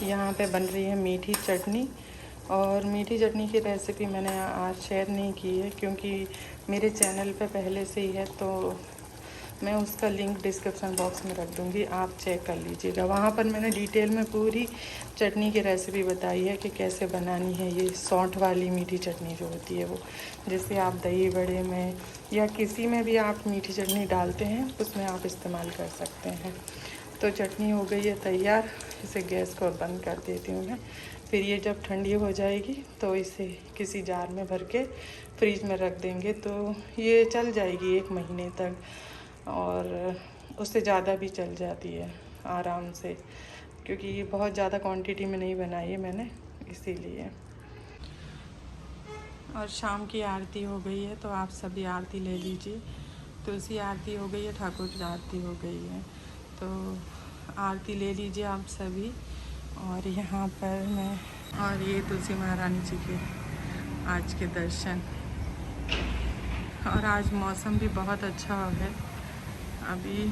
यहाँ पे बन रही है मीठी चटनी। और मीठी चटनी की रेसिपी मैंने आज शेयर नहीं की है क्योंकि मेरे चैनल पे पहले से ही है, तो मैं उसका लिंक डिस्क्रिप्शन बॉक्स में रख दूँगी, आप चेक कर लीजिएगा। वहाँ पर मैंने डिटेल में पूरी चटनी की रेसिपी बताई है कि कैसे बनानी है ये सौंठ वाली मीठी चटनी जो होती है वो, जैसे आप दही बड़े में या किसी में भी आप मीठी चटनी डालते हैं उसमें आप इस्तेमाल कर सकते हैं। तो चटनी हो गई है तैयार, इसे गैस को बंद कर देती हूँ मैं। फिर ये जब ठंडी हो जाएगी तो इसे किसी जार में भर के फ्रीज में रख देंगे, तो ये चल जाएगी 1 महीने तक, और उससे ज़्यादा भी चल जाती है आराम से, क्योंकि ये बहुत ज़्यादा क्वांटिटी में नहीं बनाई है मैंने, इसीलिए। और शाम की आरती हो गई है, तो आप सभी आरती ले लीजिए। तुलसी आरती हो गई है, ठाकुर की आरती हो गई है, तो आरती ले लीजिए आप सभी। और यहाँ पर मैं, और ये तुलसी महारानी जी के आज के दर्शन। और आज मौसम भी बहुत अच्छा है। अभी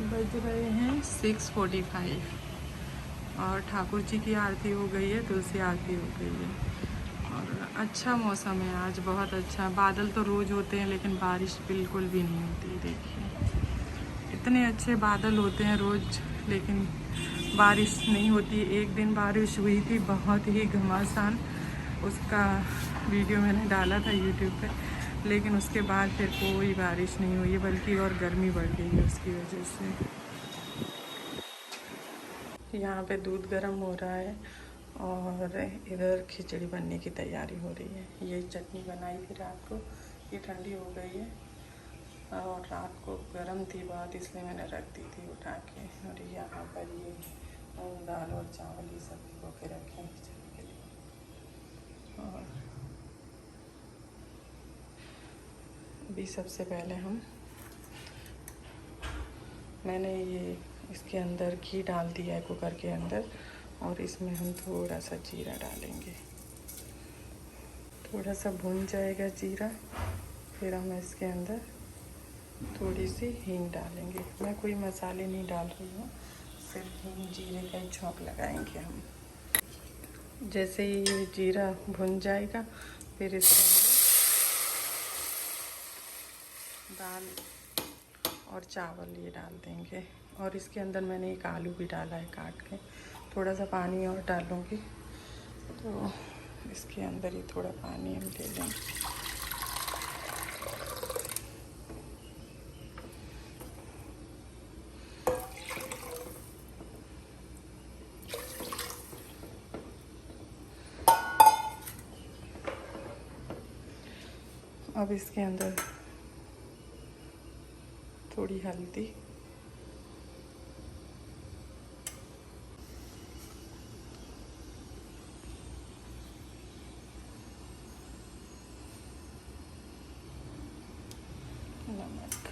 बज रहे हैं 6:45 और ठाकुर जी की आरती हो गई है, तुलसी आरती हो गई है। और अच्छा मौसम है आज, बहुत अच्छा। बादल तो रोज़ होते हैं लेकिन बारिश बिल्कुल भी नहीं होती। देखिए इतने अच्छे बादल होते हैं रोज़, लेकिन बारिश नहीं होती। एक दिन बारिश हुई थी बहुत ही घमासान, उसका वीडियो मैंने डाला था यूट्यूब पे, लेकिन उसके बाद फिर कोई बारिश नहीं हुई, बल्कि और गर्मी बढ़ गई है उसकी वजह से। यहाँ पे दूध गर्म हो रहा है और इधर खिचड़ी बनने की तैयारी हो रही है। ये चटनी बनाई थी रात को, ये ठंडी हो गई है और रात को गर्म थी बहुत, इसलिए मैंने रख दी थी उठा के। और यहाँ पर ये मूंग दाल और चावल ये सब भिगो के रखे हैं खिचड़ी के लिए। और अभी सबसे पहले मैंने ये इसके अंदर घी डाल दिया है कुकर के अंदर, और इसमें हम थोड़ा सा जीरा डालेंगे। थोड़ा सा भुन जाएगा जीरा, फिर हम इसके अंदर थोड़ी सी हींग डालेंगे। मैं कोई मसाले नहीं डाल रही हूँ, सिर्फ हींग जीरे का ही छौंक लगाएंगे हम। जैसे ही ये जीरा भुन जाएगा, फिर इसके अंदर दाल और चावल ये डाल देंगे। और इसके अंदर मैंने एक आलू भी डाला है काट के। थोड़ा सा पानी और डालूँगी, तो इसके अंदर ही थोड़ा पानी हम ले लेंगे। अब इसके अंदर थोड़ी हल्दी, नमक,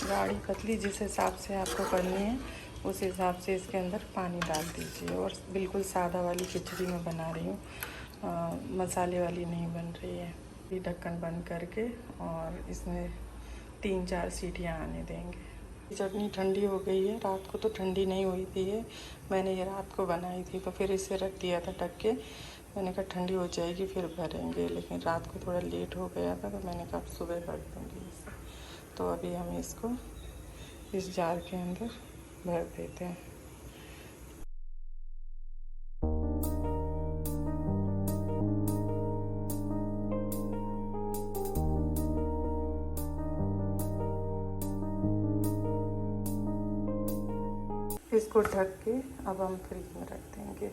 गाढ़ी पतली जिस हिसाब से आपको करनी है उस हिसाब से इसके अंदर पानी डाल दीजिए। और बिल्कुल सादा वाली खिचड़ी मैं बना रही हूँ, मसाले वाली नहीं बन रही है। ये ढक्कन बंद करके और इसमें 3-4 सीटियाँ आने देंगे। चटनी ठंडी हो गई है, रात को तो ठंडी नहीं हुई थी ये, मैंने ये रात को बनाई थी, तो फिर इसे रख दिया था ढक के। मैंने कहा ठंडी हो जाएगी फिर भरेंगे, लेकिन रात को थोड़ा लेट हो गया था, तो मैंने कहा सुबह भर दूँगी इसे। तो अभी हम इसको इस जार के अंदर भर देते हैं। इसको ढक के अब हम फ्रिज में रख देंगे,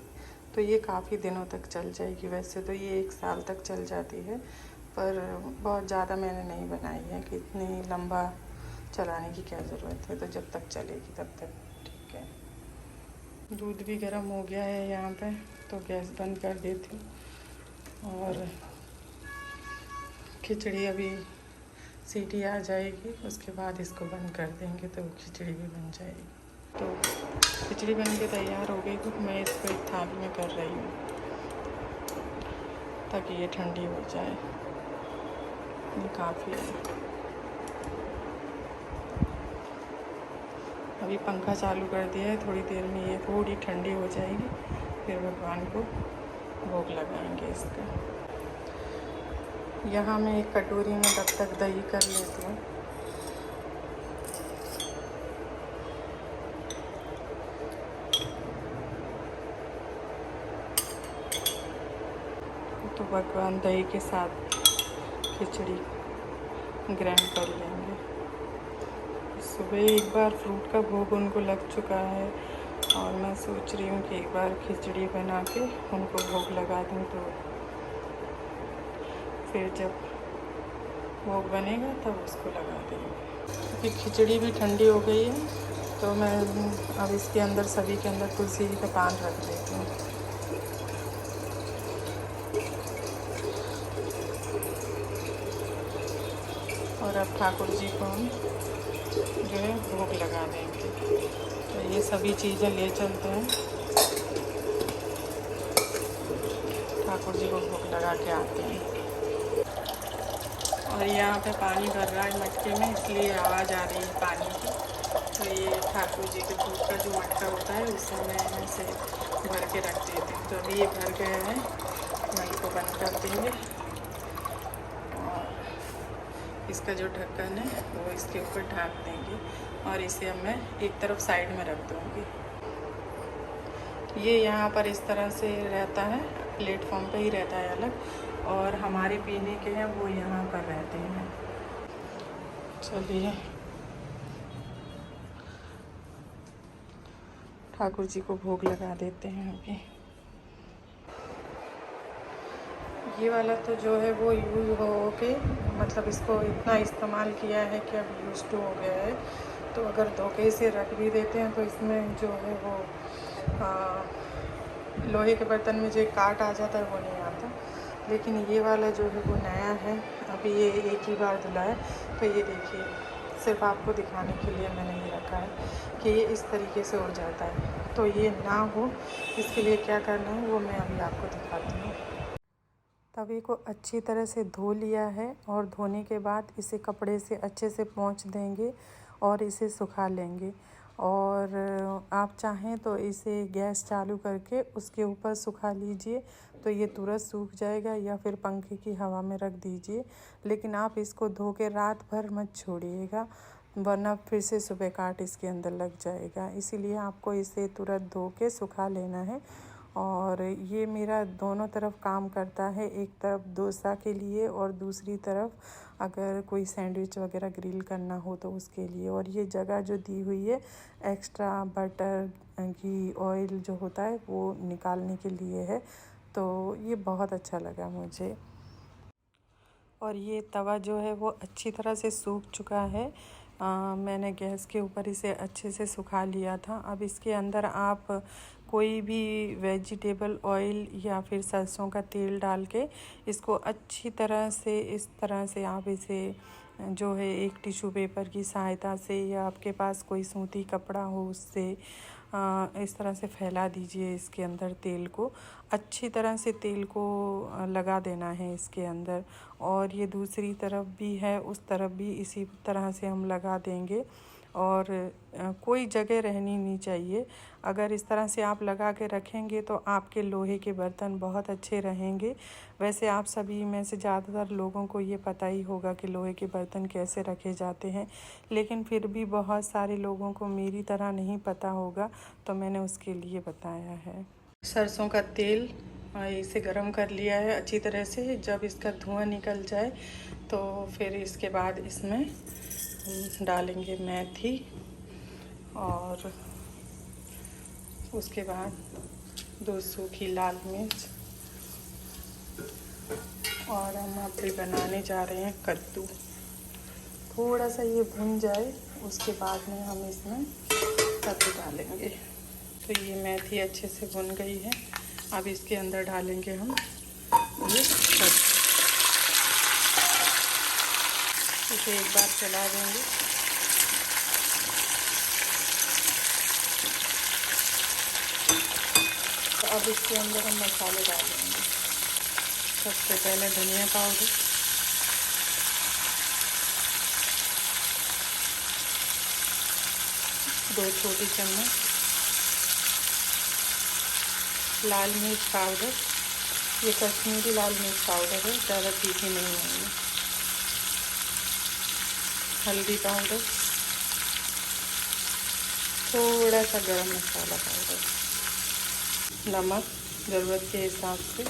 तो ये काफ़ी दिनों तक चल जाएगी। वैसे तो ये 1 साल तक चल जाती है, पर बहुत ज़्यादा मैंने नहीं बनाई है कि इतनी लंबा चलाने की क्या ज़रूरत है, तो जब तक चलेगी तब तक ठीक है। दूध भी गर्म हो गया है यहाँ पे, तो गैस बंद कर देती हूँ। और खिचड़ी अभी सीटी आ जाएगी, उसके बाद इसको बंद कर देंगे, तो खिचड़ी भी बन जाएगी। तो खिचड़ी बन के तैयार हो गई, तो मैं इसको एक थाली में कर रही हूँ ताकि ये ठंडी हो जाए। ये काफ़ी है। अभी पंखा चालू कर दिया है, थोड़ी देर में ये थोड़ी ठंडी हो जाएगी, फिर भगवान को भोग लगाएंगे इसका। यहाँ मैं एक कटोरी में तब तक दही कर लेती हूँ। तो भगवान दही के साथ खिचड़ी ग्राइंड कर लेंगे। सुबह एक बार फ्रूट का भोग उनको लग चुका है और मैं सोच रही हूँ कि एक बार खिचड़ी बना के उनको भोग लगा दूँ, तो फिर जब भोग बनेगा तब उसको लगा देंगे। क्योंकि खिचड़ी भी ठंडी हो गई है, तो मैं अब इसके अंदर सभी के अंदर तुलसी जी का पान रख देती हूँ। और अब ठाकुर जी को हम जो है भोग लगा देंगे। तो ये सभी चीज़ें ले चलते हैं, ठाकुर जी को भोग लगा के आते हैं। और यहाँ पे पानी भर रहा है मटके में, इसलिए आवाज़ आ रही है पानी की। तो ये ठाकुर जी के दूध का जो मटका होता है उसे मैं ऐसे भर के रख देती हूँ। तो अभी ये भर गए हैं, नल को बंद कर देंगे और इसका जो ढक्कन है वो इसके ऊपर ढक देंगे और इसे अब मैं एक तरफ साइड में रख दूँगी। ये यहाँ पर इस तरह से रहता है, प्लेटफॉर्म पे ही रहता है अलग, और हमारे पीने के हैं वो यहाँ पर रहते हैं। चलिए ठाकुर जी को भोग लगा देते हैं। अभी ये वाला तो जो है वो यूज़ हो के, मतलब इसको इतना इस्तेमाल किया है कि अब यूज़ टू हो गया है। तो अगर धोखे से रख भी देते हैं तो इसमें जो है वो लोहे के बर्तन में जो काट आ जाता है वो नहीं आता। लेकिन ये वाला जो है वो नया है, अभी ये एक ही बार धुला है। तो ये देखिए, सिर्फ आपको दिखाने के लिए मैंने ये रखा है कि ये इस तरीके से उड़ जाता है। तो ये ना हो, इसके लिए क्या करना है वो मैं अभी आपको दिखाती हूँ। तवे को अच्छी तरह से धो लिया है और धोने के बाद इसे कपड़े से अच्छे से पोंछ देंगे और इसे सुखा लेंगे। और आप चाहें तो इसे गैस चालू करके उसके ऊपर सुखा लीजिए, तो ये तुरंत सूख जाएगा, या फिर पंखे की हवा में रख दीजिए। लेकिन आप इसको धो के रात भर मत छोड़िएगा, वरना फिर से सुबह काट इसके अंदर लग जाएगा। इसीलिए आपको इसे तुरंत धो के सुखा लेना है। और ये मेरा दोनों तरफ काम करता है, एक तरफ डोसा के लिए और दूसरी तरफ अगर कोई सैंडविच वगैरह ग्रिल करना हो तो उसके लिए। और ये जगह जो दी हुई है एक्स्ट्रा बटर, घी, ऑयल जो होता है वो निकालने के लिए है। तो ये बहुत अच्छा लगा मुझे। और ये तवा जो है वो अच्छी तरह से सूख चुका है। मैंने गैस के ऊपर इसे अच्छे से सुखा लिया था। अब इसके अंदर आप कोई भी वेजिटेबल ऑयल या फिर सरसों का तेल डाल के इसको अच्छी तरह से, इस तरह से आप इसे जो है एक टिश्यू पेपर की सहायता से, या आपके पास कोई सूती कपड़ा हो उससे इस तरह से फैला दीजिए इसके अंदर तेल को। अच्छी तरह से तेल को लगा देना है इसके अंदर। और ये दूसरी तरफ भी है, उस तरफ भी इसी तरह से हम लगा देंगे। और कोई जगह रहनी नहीं चाहिए। अगर इस तरह से आप लगा के रखेंगे तो आपके लोहे के बर्तन बहुत अच्छे रहेंगे। वैसे आप सभी में से ज़्यादातर लोगों को ये पता ही होगा कि लोहे के बर्तन कैसे रखे जाते हैं, लेकिन फिर भी बहुत सारे लोगों को मेरी तरह नहीं पता होगा, तो मैंने उसके लिए बताया है। सरसों का तेल इसे गरम कर लिया है अच्छी तरह से। जब इसका धुआं निकल जाए तो फिर इसके बाद इसमें डालेंगे मेथी, और उसके बाद 2 सूखी लाल मिर्च, और हम अभी बनाने जा रहे हैं कद्दू। थोड़ा सा ये भुन जाए उसके बाद में हम इसमें कद्दू डालेंगे। तो ये मेथी अच्छे से भुन गई है। अब इसके अंदर डालेंगे हम ये कद्दू। इसे एक बार चला देंगे। तो अब इसके अंदर हम मसाले डालेंगे। सबसे पहले धनिया पाउडर, 2 छोटी चम्मच लाल मिर्च पाउडर। ये कश्मीरी लाल मिर्च पाउडर है, ज़्यादा तीखी नहीं है। हल्दी पाउडर, थोड़ा सा गरम मसाला पाउडर, नमक ज़रूरत के हिसाब से।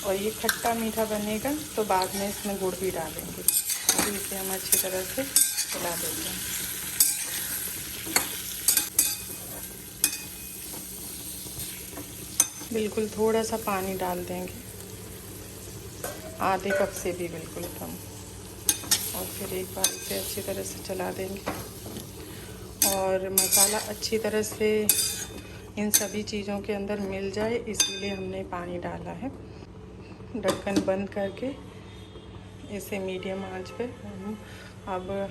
और ये खट्टा मीठा बनेगा तो बाद में इसमें गुड़ भी डालेंगे। अभी इसे हम अच्छी तरह से मिला देते हैं। बिल्कुल थोड़ा सा पानी डाल देंगे, आधे कप से भी बिल्कुल कम। और फिर एक बार इसे अच्छी तरह से चला देंगे। और मसाला अच्छी तरह से इन सभी चीज़ों के अंदर मिल जाए, इसलिए हमने पानी डाला है। ढक्कन बंद करके इसे मीडियम आंच पे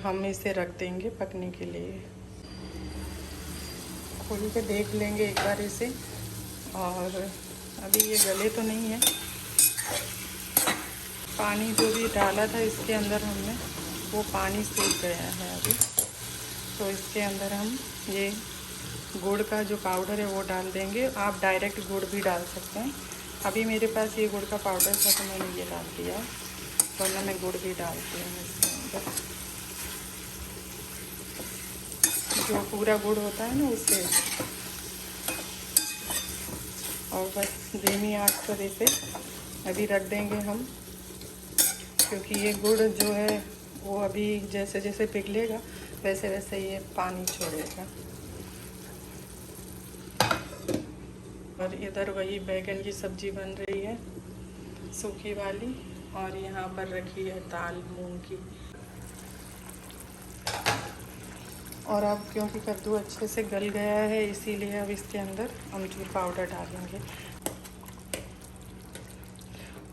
हम इसे रख देंगे पकने के लिए। खोल के देख लेंगे एक बार इसे। और अभी ये गले तो नहीं है। पानी जो भी डाला था इसके अंदर हमने, वो पानी सूख गया है अभी। तो इसके अंदर हम ये गुड़ का जो पाउडर है वो डाल देंगे। आप डायरेक्ट गुड़ भी डाल सकते हैं। अभी मेरे पास ये गुड़ का पाउडर था तो मैंने ये डाल दिया, वरना मैं गुड़ भी डालती हूँ इसके अंदर। जो पूरा गुड़ होता है ना उससे। और बस धीमी आंच पर इसे अभी रख देंगे हम, क्योंकि ये गुड़ जो है वो अभी जैसे जैसे पिघलेगा वैसे वैसे ये पानी छोड़ेगा। और इधर वही बैगन की सब्ज़ी बन रही है सूखी वाली, और यहाँ पर रखी है दाल मूंग की। और अब क्योंकि कद्दू अच्छे से गल गया है, इसीलिए अब इसके अंदर अमचूर पाउडर डालेंगे।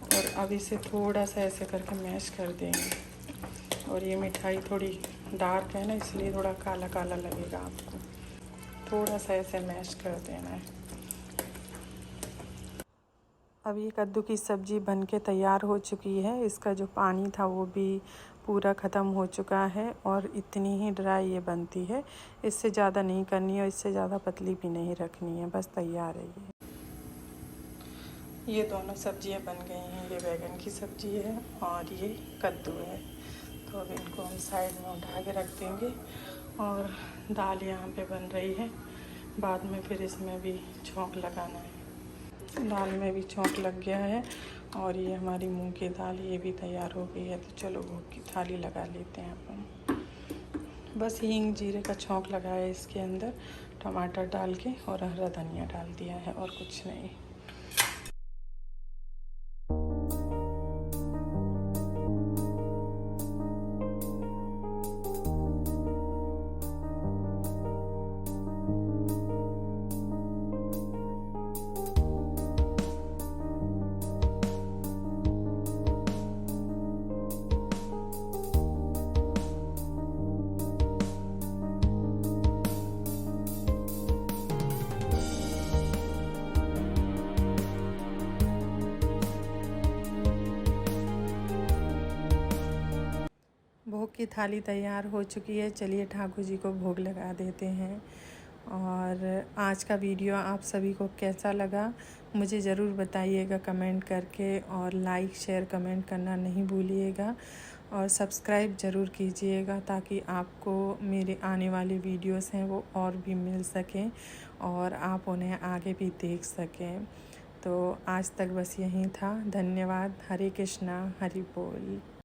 और अब इसे थोड़ा सा ऐसे करके मैश कर देंगे। और ये मिठाई थोड़ी डार्क है ना, इसलिए थोड़ा काला काला लगेगा आपको। थोड़ा सा ऐसे मैश कर देना है। अब ये कद्दू की सब्ज़ी बनके तैयार हो चुकी है। इसका जो पानी था वो भी पूरा ख़त्म हो चुका है। और इतनी ही ड्राई ये बनती है, इससे ज़्यादा नहीं करनी है, इससे ज़्यादा पतली भी नहीं रखनी है, बस तैयार है ये दोनों सब्जियां बन गई हैं। ये बैगन की सब्ज़ी है और ये कद्दू है। तो अब इनको हम साइड में उठा के रख देंगे। और दाल यहाँ पे बन रही है, बाद में फिर इसमें भी छौंक लगाना है। दाल में भी छौंक लग गया है। और ये हमारी मूंग की दाल ये भी तैयार हो गई है। तो चलो भोग की थाली लगा लेते हैं अपन। बस हींग जीरे का छौंक लगाया है इसके अंदर, टमाटर डाल के और हरा धनिया डाल दिया है, और कुछ नहीं। भोग की थाली तैयार हो चुकी है। चलिए ठाकुर जी को भोग लगा देते हैं। और आज का वीडियो आप सभी को कैसा लगा मुझे ज़रूर बताइएगा कमेंट करके। और लाइक शेयर कमेंट करना नहीं भूलिएगा। और सब्सक्राइब ज़रूर कीजिएगा, ताकि आपको मेरे आने वाले वीडियोस हैं वो और भी मिल सकें और आप उन्हें आगे भी देख सकें। तो आज तक बस यही था। धन्यवाद। हरे कृष्णा, हरि बोल।